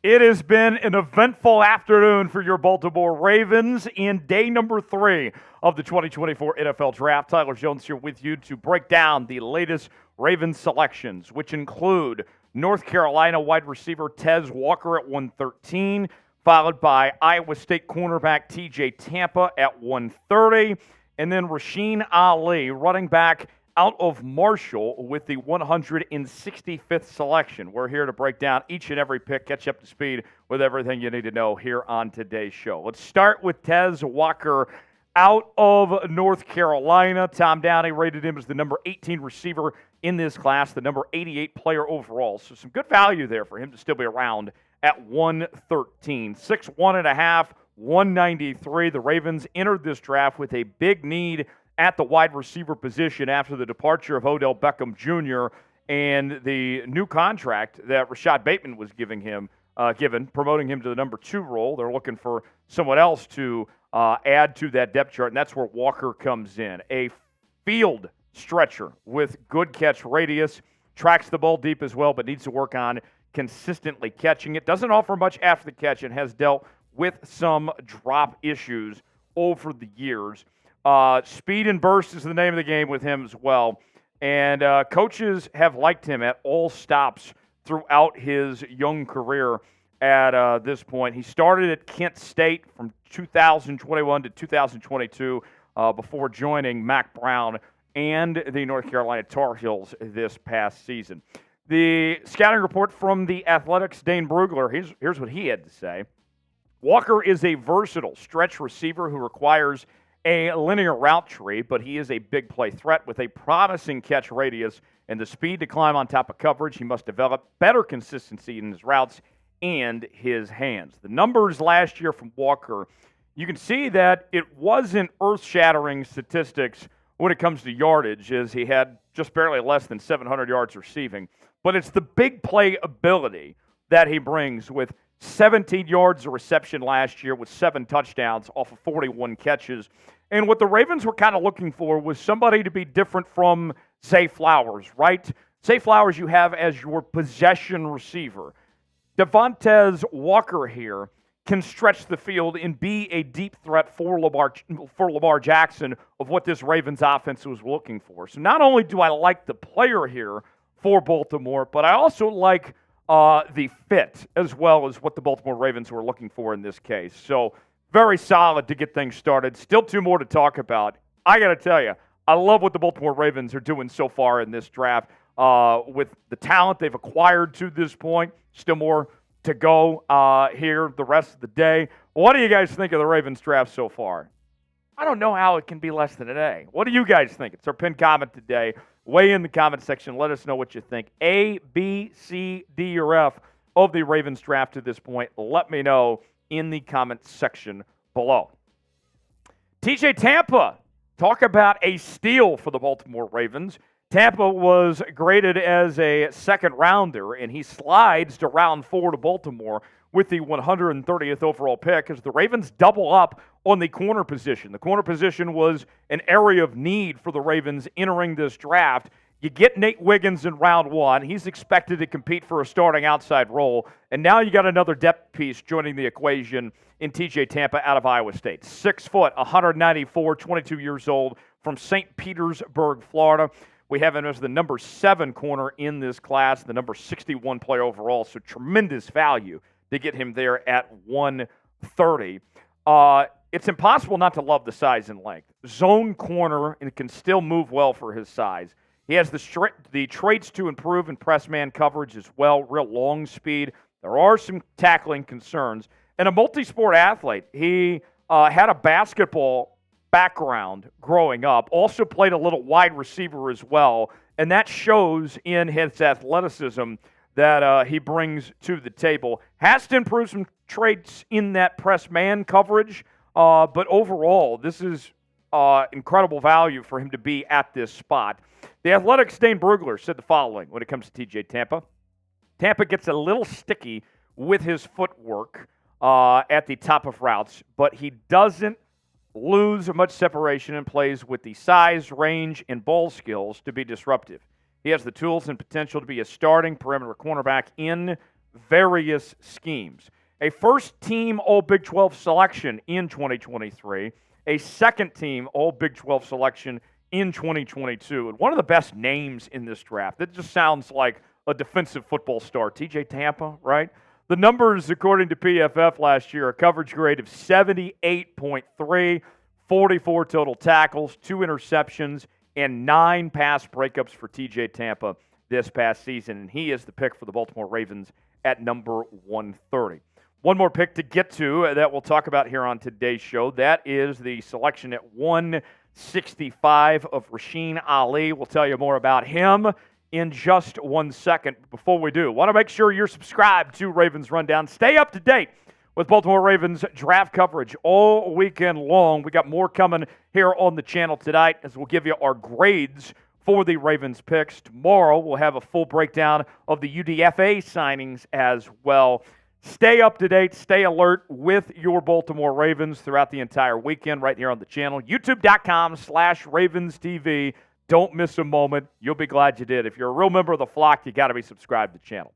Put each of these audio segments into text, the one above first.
It has been an eventful afternoon for your Baltimore Ravens in day number 3 of the 2024 NFL Draft. Tyler Jones here with you to break down the latest Ravens selections, which include North Carolina wide receiver Devontez Walker at 113, followed by Iowa State cornerback TJ Tampa at 130, and then Rasheen Ali, running back out of Marshall with the 165th selection. We're here to break down each and every pick, catch up to speed with everything you need to know here on today's show. Let's start with Devontez Walker out of North Carolina. Tom Downey rated him as the number 18 receiver in this class, the number 88 player overall. So some good value there for him to still be around at 113. 6'1.5", 193. The Ravens entered this draft with a big need at the wide receiver position after the departure of Odell Beckham Jr. and the new contract that Rashad Bateman was given, promoting him to the number 2 role. They're looking for someone else to add to that depth chart, and that's where Walker comes in. A field stretcher with good catch radius, tracks the ball deep as well, but needs to work on consistently catching it. Doesn't offer much after the catch and has dealt with some drop issues over the years. Speed and burst is the name of the game with him as well. And coaches have liked him at all stops throughout his young career at this point. He started at Kent State from 2021 to 2022 before joining Mack Brown and the North Carolina Tar Heels this past season. The scouting report from The Athletic's Dane Brugler, here's what he had to say. Walker is a versatile stretch receiver who requires a linear route tree, but he is a big play threat with a promising catch radius and the speed to climb on top of coverage. He must develop better consistency in his routes and his hands. The numbers last year from Walker, you can see that it wasn't earth-shattering statistics when it comes to yardage, as he had just barely less than 700 yards receiving, but it's the big play ability that he brings with 17 yards of reception last year with 7 touchdowns off of 41 catches. And what the Ravens were kind of looking for was somebody to be different from Zay Flowers, right? Zay Flowers you have as your possession receiver. Devontez Walker here can stretch the field and be a deep threat for Lamar Jackson of what this Ravens offense was looking for. So not only do I like the player here for Baltimore, but I also like the fit as well as what the Baltimore Ravens were looking for in this case. So very solid to get things started. Still 2 more to talk about. I got to tell you, I love what the Baltimore Ravens are doing so far in this draft with the talent they've acquired to this point. Still more to go here the rest of the day. What do you guys think of the Ravens draft so far? I don't know how it can be less than an A. What do you guys think? It's our pinned comment today. Weigh in the comment section. Let us know what you think. A, B, C, D, or F of the Ravens draft to this point. Let me know in the comment section below. TJ Tampa, talk about a steal for the Baltimore Ravens. Tampa was graded as a second rounder, and he slides to round 4 to Baltimore with the 130th overall pick as the Ravens double up on the corner position. The corner position was an area of need for the Ravens entering this draft. You get Nate Wiggins in round 1. He's expected to compete for a starting outside role. And now you got another depth piece joining the equation in TJ Tampa out of Iowa State. 6 foot, 194, 22 years old from St. Petersburg, Florida. We have him as the number 7 corner in this class, the number 61 player overall. So tremendous value to get him there at 130. It's impossible not to love the size and length. Zone corner, and can still move well for his size. He has the traits to improve in press man coverage as well, real long speed. There are some tackling concerns. And a multi-sport athlete. He had a basketball background growing up, also played a little wide receiver as well, and that shows in his athleticism that he brings to the table. Has to improve some traits in that press man coverage, but overall, this is incredible value for him to be at this spot. The Athletic's Dane Brugler said the following when it comes to TJ Tampa. Tampa gets a little sticky with his footwork at the top of routes, but he doesn't lose much separation and plays with the size, range, and ball skills to be disruptive. He has the tools and potential to be a starting perimeter cornerback in various schemes. A first-team All-Big 12 selection in 2023, a second-team All-Big 12 selection in 2022. And one of the best names in this draft, it just sounds like a defensive football star, TJ Tampa, right? The numbers, according to PFF last year, a coverage grade of 78.3, 44 total tackles, 2 interceptions, and 9 pass breakups for TJ Tampa this past season. And he is the pick for the Baltimore Ravens at number 130. One more pick to get to that we'll talk about here on today's show. That is the selection at 165 of Rasheen Ali. We'll tell you more about him in just 1 second. Before we do, want to make sure you're subscribed to Ravens Rundown. Stay up to date with Baltimore Ravens draft coverage all weekend long. We got more coming here on the channel tonight as we'll give you our grades for the Ravens picks. Tomorrow we'll have a full breakdown of the UDFA signings as well. Stay up to date, stay alert with your Baltimore Ravens throughout the entire weekend right here on the channel. YouTube.com/RavensTV. Don't miss a moment. You'll be glad you did. If you're a real member of the flock, you got to be subscribed to the channel.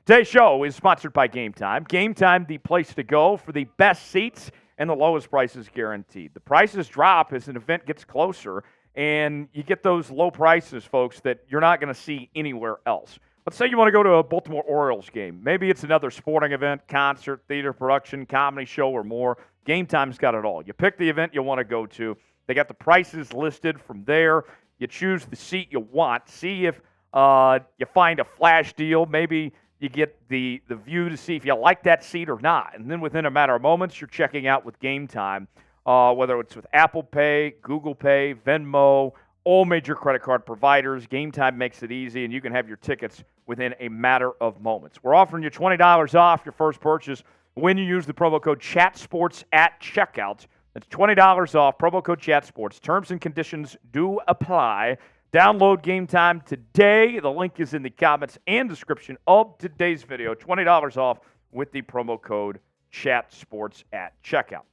Today's show is sponsored by GameTime. GameTime, the place to go for the best seats and the lowest prices guaranteed. The prices drop as an event gets closer, and you get those low prices, folks, that you're not going to see anywhere else. Let's say you want to go to a Baltimore Orioles game. Maybe it's another sporting event, concert, theater production, comedy show, or more. GameTime's got it all. You pick the event you want to go to. They got the prices listed from there. You choose the seat you want. See if you find a flash deal. Maybe you get the view to see if you like that seat or not. And then within a matter of moments, you're checking out with GameTime, whether it's with Apple Pay, Google Pay, Venmo, all major credit card providers. GameTime makes it easy, and you can have your tickets within a matter of moments. We're offering you $20 off your first purchase when you use the promo code CHATSPORTS at checkout. That's $20 off, promo code CHATSPORTS. Terms and conditions do apply. Download GameTime today. The link is in the comments and description of today's video. $20 off with the promo code CHATSPORTS at checkout.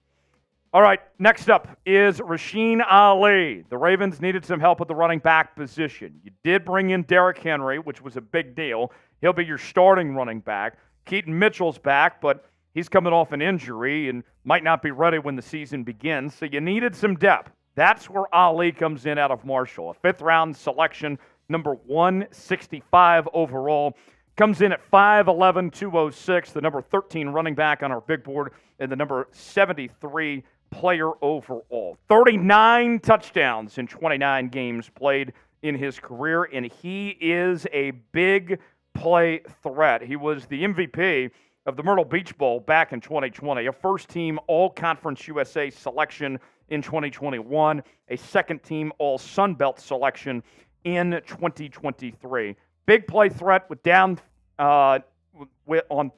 All right, next up is Rasheen Ali. The Ravens needed some help at the running back position. You did bring in Derrick Henry, which was a big deal. He'll be your starting running back. Keaton Mitchell's back, but he's coming off an injury and might not be ready when the season begins, so you needed some depth. That's where Ali comes in out of Marshall. A fifth-round selection, number 165 overall. Comes in at 5'11", 206, the number 13 running back on our big board, and the number 73 player overall. 39 touchdowns in 29 games played in his career, and he is a big play threat. He was the MVP of the Myrtle Beach Bowl back in 2020, a first-team All-Conference USA selection in 2021, a second-team All-Sun Belt selection in 2023. Big play threat with down on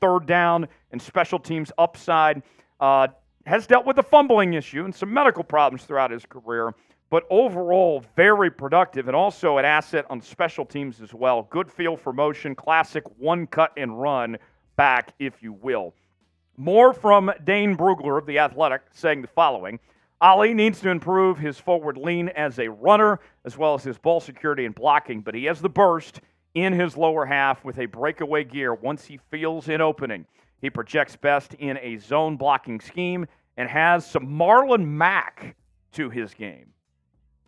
third down and special teams upside. Has dealt with a fumbling issue and some medical problems throughout his career, but overall very productive and also an asset on special teams as well. Good feel for motion, classic one cut and run back, if you will. More from Dane Brugler of The Athletic saying the following: Ali needs to improve his forward lean as a runner as well as his ball security and blocking, but he has the burst in his lower half with a breakaway gear once he feels an opening. He projects best in a zone blocking scheme and has some Marlon Mack to his game.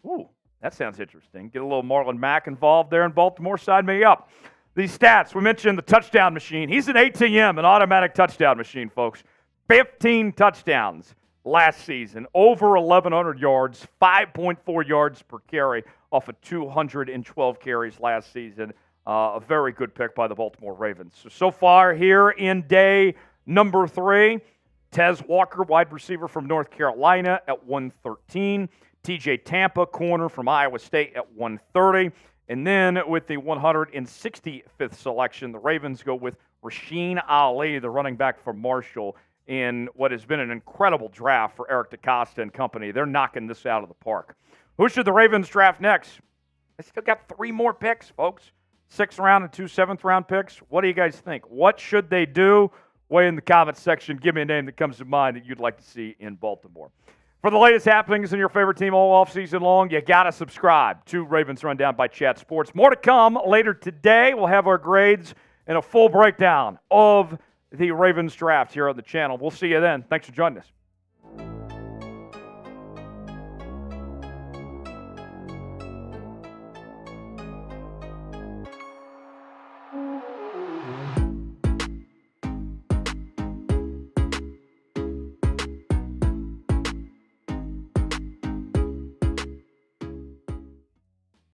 Ooh, that sounds interesting. Get a little Marlon Mack involved there in Baltimore. Sign me up. These stats, we mentioned the touchdown machine. He's an ATM, an automatic touchdown machine, folks. 15 touchdowns last season, over 1,100 yards, 5.4 yards per carry off of 212 carries last season. A very good pick by the Baltimore Ravens. So far here in day number 3, Devontez Walker, wide receiver from North Carolina at 113. TJ Tampa, corner from Iowa State at 130. And then with the 165th selection, the Ravens go with Rasheen Ali, the running back from Marshall, in what has been an incredible draft for Eric DeCosta and company. They're knocking this out of the park. Who should the Ravens draft next? They still got 3 more picks, folks. 6th round and 2 7th-round picks. What do you guys think? What should they do? Weigh in the comments section. Give me a name that comes to mind that you'd like to see in Baltimore. For the latest happenings in your favorite team all offseason long, you got to subscribe to Ravens Rundown by Chat Sports. More to come later today. We'll have our grades and a full breakdown of the Ravens draft here on the channel. We'll see you then. Thanks for joining us.